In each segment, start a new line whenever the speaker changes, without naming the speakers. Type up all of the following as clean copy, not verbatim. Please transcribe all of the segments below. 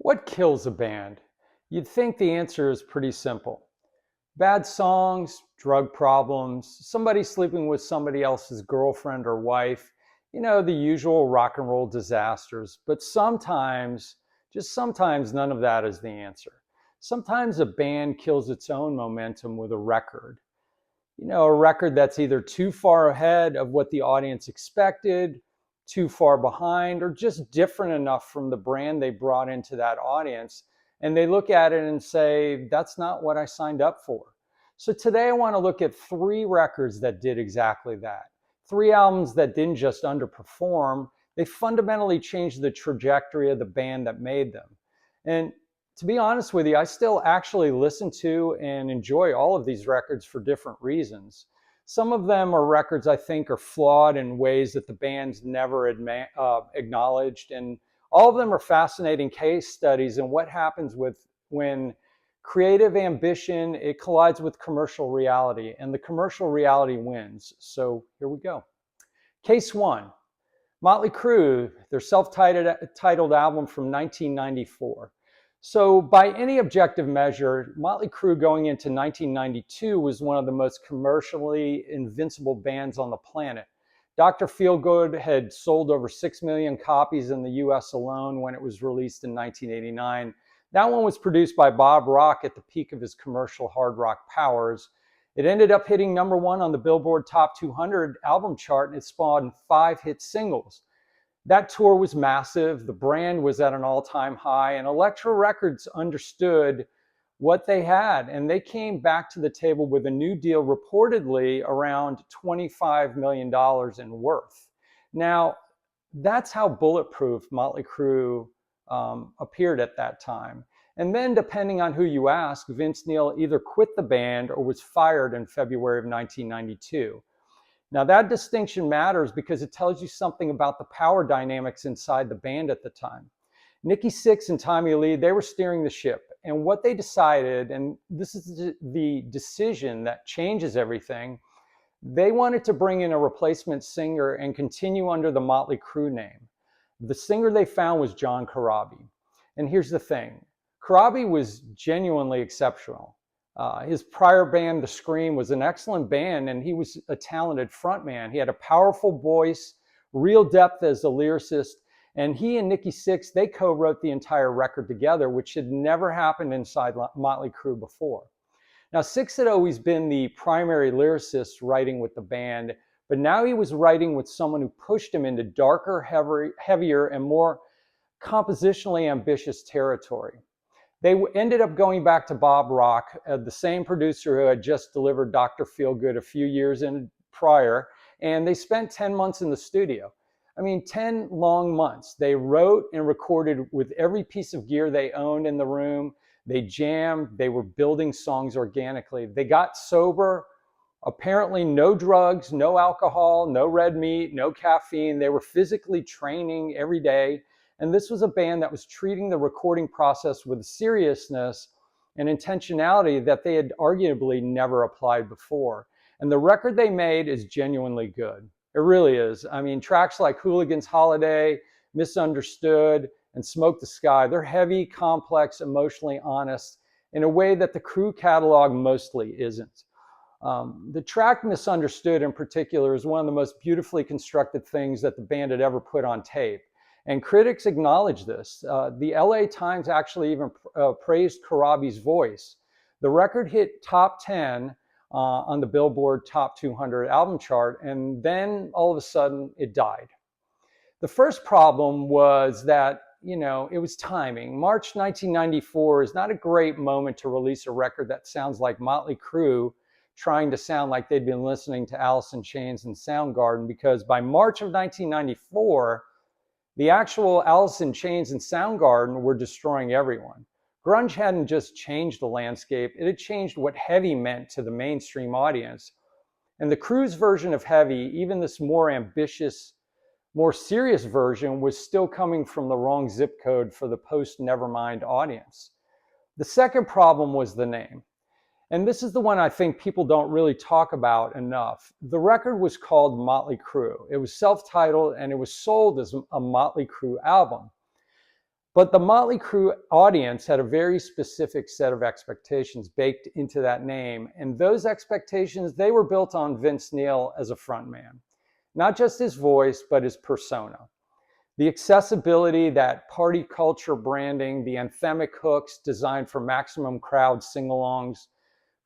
What kills a band? You'd think the answer is pretty simple. Bad songs, drug problems, somebody sleeping with somebody else's girlfriend or wife, the usual rock and roll disasters. But sometimes, just sometimes, none of that is the answer. Sometimes a band kills its own momentum with a record. A record that's either too far ahead of what the audience expected, too far behind, or just different enough from the brand they brought into that audience. And they look at it and say, that's not what I signed up for. So today I want to look at three records that did exactly that. Three albums that didn't just underperform, they fundamentally changed the trajectory of the band that made them. And to be honest with you, I still actually listen to and enjoy all of these records for different reasons. Some of them are records I think are flawed in ways that the band's never acknowledged. And all of them are fascinating case studies in what happens when creative ambition, it collides with commercial reality, and the commercial reality wins. So here we go. Case one, Mötley Crüe, their self-titled album from 1994. So by any objective measure, Mötley Crüe going into 1992 was one of the most commercially invincible bands on the planet. Dr. Feelgood had sold over 6 million copies in the US alone when it was released in 1989. That one was produced by Bob Rock at the peak of his commercial hard rock powers. It ended up hitting #1 on the Billboard Top 200 album chart, and it spawned 5 hit singles. That tour was massive. The brand was at an all-time high, and Elektra Records understood what they had, and they came back to the table with a new deal reportedly around $25 million in worth. Now, that's how bulletproof Mötley Crüe appeared at that time. And then, depending on who you ask, Vince Neil either quit the band or was fired in February of 1992. Now, that distinction matters because it tells you something about the power dynamics inside the band at the time. Nikki Sixx and Tommy Lee, they were steering the ship. And what they decided, and this is the decision that changes everything, they wanted to bring in a replacement singer and continue under the Mötley Crüe name. The singer they found was John Corabi. And here's the thing, Corabi was genuinely exceptional. His prior band, The Scream, was an excellent band, and he was a talented frontman. He had a powerful voice, real depth as a lyricist, and he and Nikki Sixx, they co-wrote the entire record together, which had never happened inside Mötley Crüe before. Now, Sixx had always been the primary lyricist writing with the band, but now he was writing with someone who pushed him into darker, heavier, and more compositionally ambitious territory. They ended up going back to Bob Rock, the same producer who had just delivered Dr. Feelgood a few years prior, and they spent 10 months in the studio. 10 long months. They wrote and recorded with every piece of gear they owned in the room. They jammed. They were building songs organically. They got sober. Apparently no drugs, no alcohol, no red meat, no caffeine. They were physically training every day. And this was a band that was treating the recording process with seriousness and intentionality that they had arguably never applied before. And the record they made is genuinely good. It really is. Tracks like Hooligan's Holiday, Misunderstood, and Smoke the Sky, they're heavy, complex, emotionally honest in a way that the Crüe catalog mostly isn't. The track Misunderstood in particular is one of the most beautifully constructed things that the band had ever put on tape. And critics acknowledge this. The LA Times actually even praised Corabi's voice. The record hit top 10 on the Billboard Top 200 album chart, and then all of a sudden it died. The first problem was that, it was timing. March 1994 is not a great moment to release a record that sounds like Mötley Crüe trying to sound like they'd been listening to Alice in Chains and Soundgarden, because by March of 1994, the actual Alice in Chains and Soundgarden were destroying everyone. Grunge hadn't just changed the landscape, it had changed what heavy meant to the mainstream audience. And the Crüe's version of heavy, even this more ambitious, more serious version, was still coming from the wrong zip code for the post-Nevermind audience. The second problem was the name. And this is the one I think people don't really talk about enough. The record was called Mötley Crüe. It was self-titled and it was sold as a Mötley Crüe album. But the Mötley Crüe audience had a very specific set of expectations baked into that name. And those expectations, they were built on Vince Neil as a frontman. Not just his voice, but his persona. The accessibility, that party culture branding, the anthemic hooks designed for maximum crowd sing-alongs.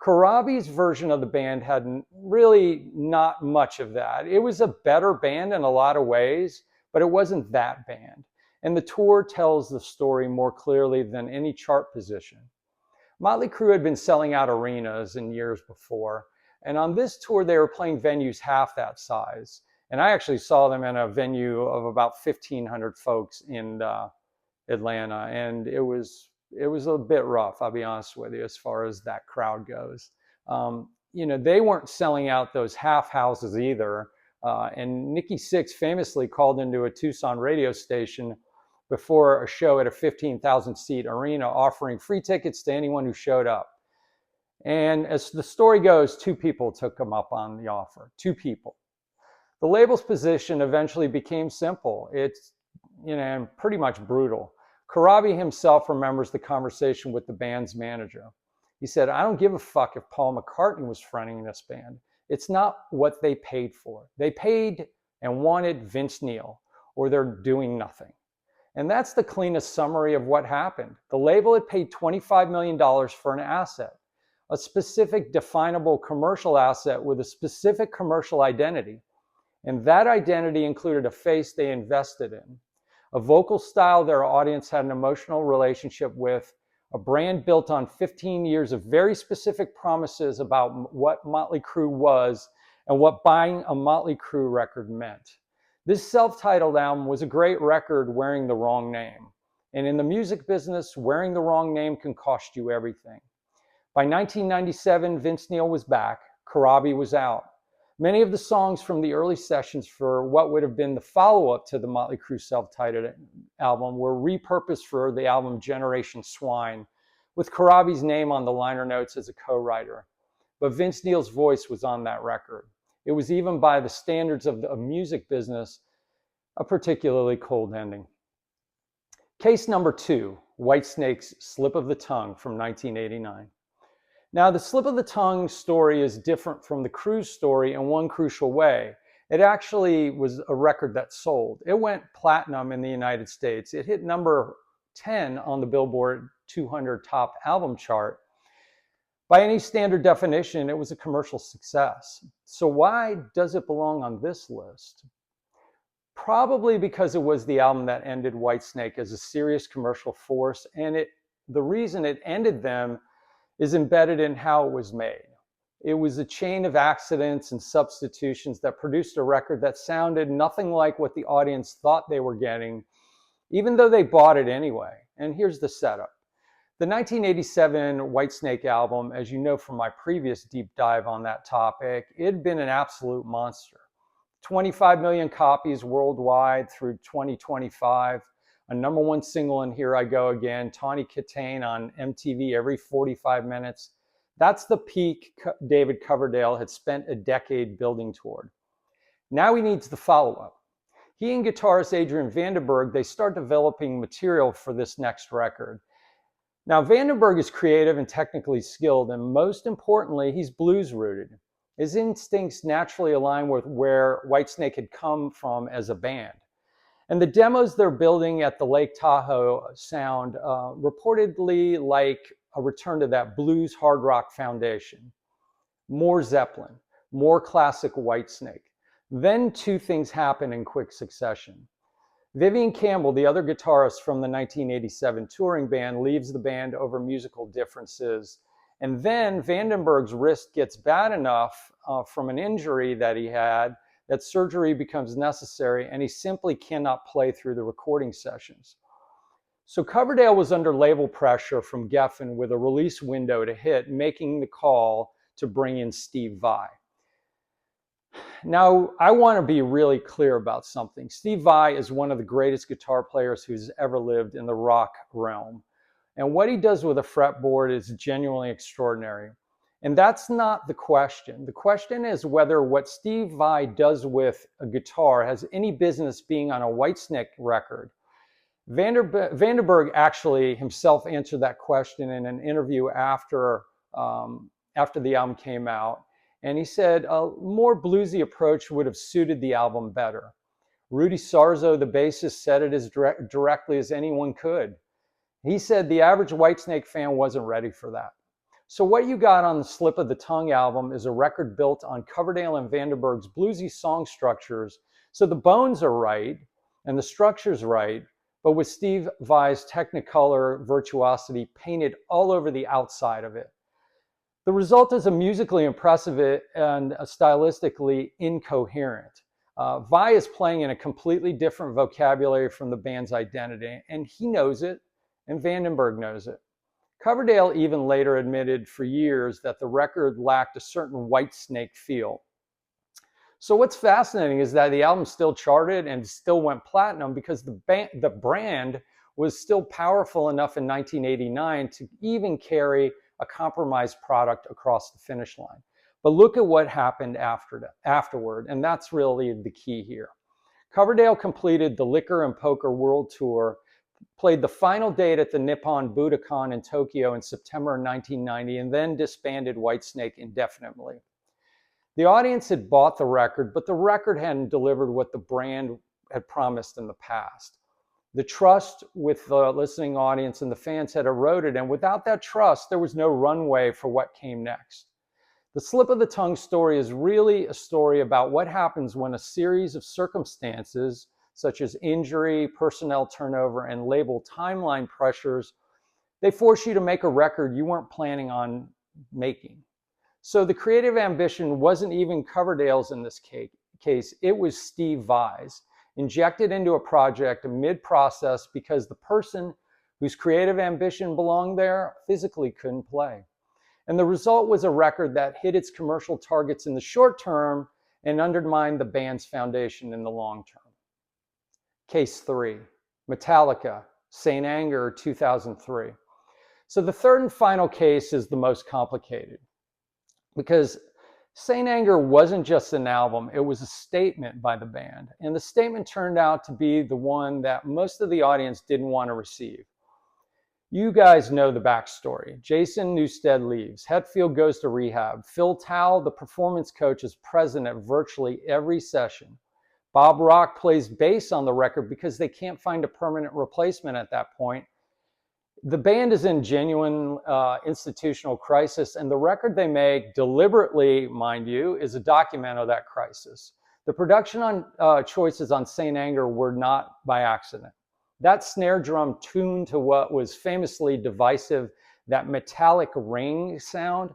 Corabi's version of the band had really not much of that. It was a better band in a lot of ways, but it wasn't that band. And the tour tells the story more clearly than any chart position. Mötley Crüe had been selling out arenas in years before, and on this tour they were playing venues half that size. And I actually saw them in a venue of about 1,500 folks in Atlanta, and it was a bit rough, I'll be honest with you, as far as that crowd goes. They weren't selling out those half houses either. And Nikki Sixx famously called into a Tucson radio station before a show at a 15,000 seat arena offering free tickets to anyone who showed up. And as the story goes, 2 people took him up on the offer. 2 people. The label's position eventually became simple. It's, pretty much brutal. Corabi himself remembers the conversation with the band's manager. He said, "I don't give a fuck if Paul McCartney was fronting this band. It's not what they paid for. They paid and wanted Vince Neil, or they're doing nothing." And that's the cleanest summary of what happened. The label had paid $25 million for an asset, a specific definable commercial asset with a specific commercial identity. And that identity included a face they invested in, a vocal style their audience had an emotional relationship with, a brand built on 15 years of very specific promises about what Mötley Crüe was and what buying a Mötley Crüe record meant. This self-titled album was a great record wearing the wrong name. And in the music business, wearing the wrong name can cost you everything. By 1997, Vince Neil was back, Corabi was out. Many of the songs from the early sessions for what would have been the follow-up to the Mötley Crüe self-titled album were repurposed for the album Generation Swine, with Corabi's name on the liner notes as a co-writer. But Vince Neil's voice was on that record. It was, even by the standards of the music business, a particularly cold ending. Case number 2, Whitesnake's Slip of the Tongue from 1989. Now, the Slip of the Tongue story is different from the Crüe story in one crucial way. It actually was a record that sold. It went platinum in the United States. It hit number 10 on the Billboard 200 top album chart. By any standard definition, it was a commercial success. So why does it belong on this list? Probably because it was the album that ended Whitesnake as a serious commercial force, and the reason it ended them is embedded in how it was made. It was a chain of accidents and substitutions that produced a record that sounded nothing like what the audience thought they were getting, even though they bought it anyway. And here's the setup. The 1987 Whitesnake album, as you know from my previous deep dive on that topic, it had been an absolute monster. 25 million copies worldwide through 2025. A number 1 single in Here I Go Again, Tawny Kitaen on MTV every 45 minutes. That's the peak David Coverdale had spent a decade building toward. Now he needs the follow-up. He and guitarist Adrian Vandenberg, they start developing material for this next record. Now, Vandenberg is creative and technically skilled, and most importantly, he's blues-rooted. His instincts naturally align with where Whitesnake had come from as a band. And the demos they're building at the Lake Tahoe sound reportedly like a return to that blues hard rock foundation. More Zeppelin, more classic Whitesnake. Then 2 things happen in quick succession. Vivian Campbell, the other guitarist from the 1987 touring band, leaves the band over musical differences. And then Vandenberg's wrist gets bad enough from an injury that he had that surgery becomes necessary, and he simply cannot play through the recording sessions. So Coverdale was under label pressure from Geffen with a release window to hit, making the call to bring in Steve Vai. Now, I want to be really clear about something. Steve Vai is one of the greatest guitar players who's ever lived in the rock realm. And what he does with a fretboard is genuinely extraordinary. And that's not the question. The question is whether what Steve Vai does with a guitar has any business being on a Whitesnake record. Vandenberg actually himself answered that question in an interview after the album came out. And he said a more bluesy approach would have suited the album better. Rudy Sarzo, the bassist, said it as directly as anyone could. He said the average Whitesnake fan wasn't ready for that. So what you got on the Slip of the Tongue album is a record built on Coverdale and Vandenberg's bluesy song structures. So the bones are right and the structure's right, but with Steve Vai's Technicolor virtuosity painted all over the outside of it. The result is a musically impressive and stylistically incoherent. Vai is playing in a completely different vocabulary from the band's identity, and he knows it, and Vandenberg knows it. Coverdale even later admitted for years that the record lacked a certain Whitesnake feel. So what's fascinating is that the album still charted and still went platinum because the brand was still powerful enough in 1989 to even carry a compromised product across the finish line. But look at what happened afterward, and that's really the key here. Coverdale completed the Liquor and Poker World Tour, played the final date at the Nippon Budokan in Tokyo in September 1990, and then disbanded Whitesnake indefinitely. The audience had bought the record, but the record hadn't delivered what the brand had promised in the past. The trust with the listening audience and the fans had eroded, and without that trust, there was no runway for what came next. The Slip of the Tongue story is really a story about what happens when a series of circumstances, such as injury, personnel turnover, and label timeline pressures, they force you to make a record you weren't planning on making. So the creative ambition wasn't even Coverdale's in this case, it was Steve Vai's, injected into a project mid-process because the person whose creative ambition belonged there physically couldn't play. And the result was a record that hit its commercial targets in the short term and undermined the band's foundation in the long term. Case 3, Metallica, St. Anger, 2003. So the third and final case is the most complicated because St. Anger wasn't just an album, it was a statement by the band. And the statement turned out to be the one that most of the audience didn't want to receive. You guys know the backstory. Jason Newsted leaves. Hetfield goes to rehab. Phil Towle, the performance coach, is present at virtually every session. Bob Rock plays bass on the record because they can't find a permanent replacement at that point. The band is in genuine institutional crisis, and the record they make, deliberately, mind you, is a document of that crisis. The production choices on St. Anger were not by accident. That snare drum tuned to what was famously divisive, that metallic ring sound,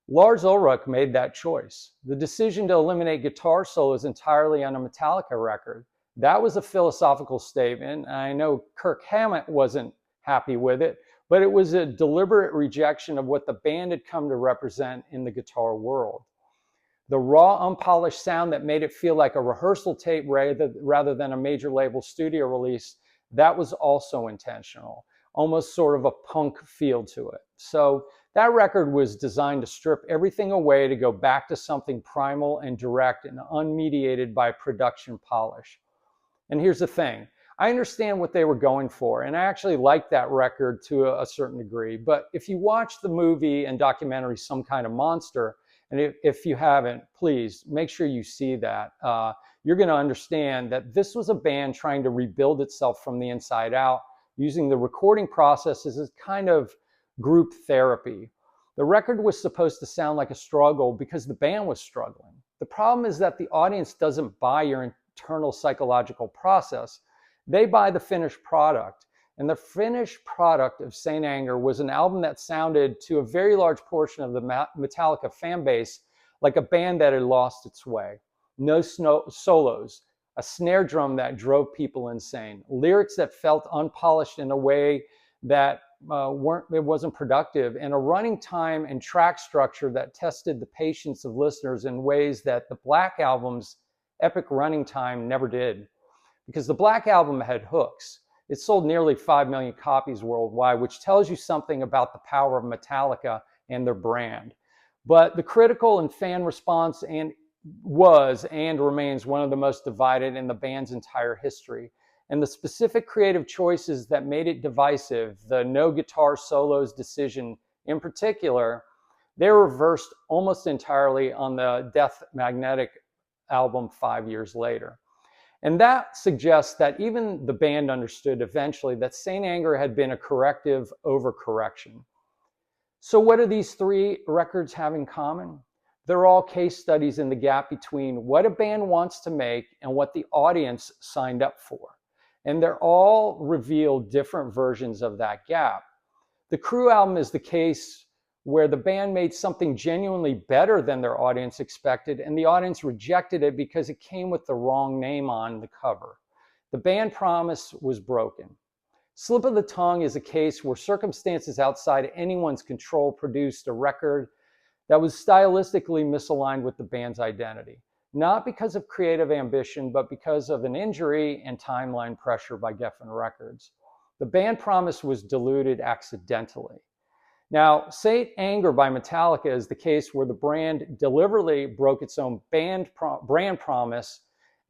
Lars Ulrich made that choice. The decision to eliminate guitar solos entirely on a Metallica record, that was a philosophical statement. I know Kirk Hammett wasn't happy with it, but it was a deliberate rejection of what the band had come to represent in the guitar world. The raw, unpolished sound that made it feel like a rehearsal tape rather than a major label studio release, that was also intentional, almost sort of a punk feel to it. So that record was designed to strip everything away to go back to something primal and direct and unmediated by production polish. And here's the thing. I understand what they were going for, and I actually like that record to a certain degree. But if you watch the movie and documentary Some Kind of Monster, and if you haven't, please make sure you see that. You're going to understand that this was a band trying to rebuild itself from the inside out, using the recording process as a kind of group therapy. The record was supposed to sound like a struggle because the band was struggling. The problem is that the audience doesn't buy your internal psychological process. They buy the finished product. And the finished product of St. Anger was an album that sounded to a very large portion of the Metallica fan base like a band that had lost its way. No solos, a snare drum that drove people insane, lyrics that felt unpolished in a way that wasn't productive, and a running time and track structure that tested the patience of listeners in ways that the Black Album's epic running time never did. Because the Black Album had hooks. It sold nearly 5 million copies worldwide, which tells you something about the power of Metallica and their brand. But the critical and fan response was and remains one of the most divided in the band's entire history. and the specific creative choices that made it divisive, the no guitar solos decision in particular, they were reversed almost entirely on the Death Magnetic album 5 years later. And that suggests that even the band understood eventually that St. Anger had been a corrective overcorrection. So what do these three records have in common? They're all case studies in the gap between what a band wants to make and what the audience signed up for. And they're all reveal different versions of that gap. The Crüe album is the case where the band made something genuinely better than their audience expected, and the audience rejected it because it came with the wrong name on the cover. The band promise was broken. Slip of the Tongue is a case where circumstances outside anyone's control produced a record that was stylistically misaligned with the band's identity, not because of creative ambition, but because of an injury and timeline pressure by Geffen Records. The band promise was diluted accidentally. Now, St. Anger by Metallica is the case where the brand deliberately broke its own brand promise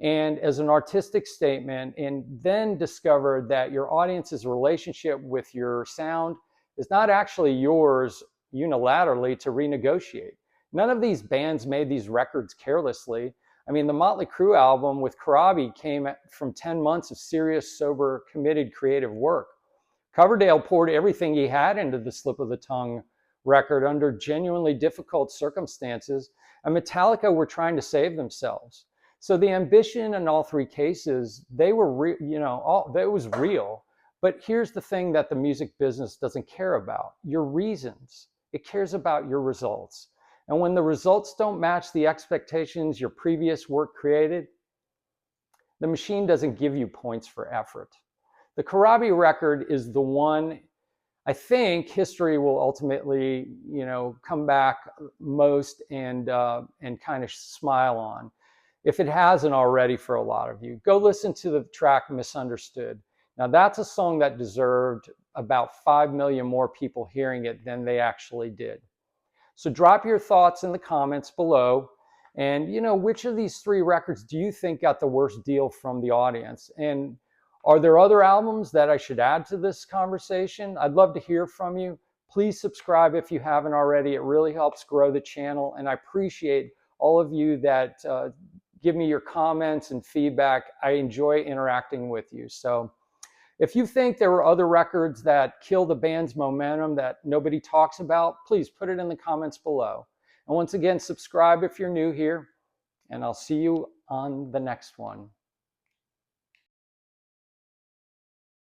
and as an artistic statement, and then discovered that your audience's relationship with your sound is not actually yours unilaterally to renegotiate. None of these bands made these records carelessly. I mean, the Mötley Crüe album with Corabi came from 10 months of serious, sober, committed creative work. Coverdale poured everything he had into the Slip of the Tongue record under genuinely difficult circumstances, and Metallica were trying to save themselves. So the ambition in all three cases, they were, it was real. But here's the thing that the music business doesn't care about: your reasons. It cares about your results. And when the results don't match the expectations your previous work created, the machine doesn't give you points for effort. The Corabi record is the one I think history will ultimately, come back most and kind of smile on, if it hasn't already for a lot of you. Go listen to the track Misunderstood. Now that's a song that deserved about 5 million more people hearing it than they actually did. So drop your thoughts in the comments below. And, which of these three records do you think got the worst deal from the audience? And are there other albums that I should add to this conversation? I'd love to hear from you. Please subscribe if you haven't already. It really helps grow the channel. And I appreciate all of you that give me your comments and feedback. I enjoy interacting with you. So if you think there were other records that killed the band's momentum that nobody talks about, please put it in the comments below. And once again, subscribe if you're new here, and I'll see you on the next one.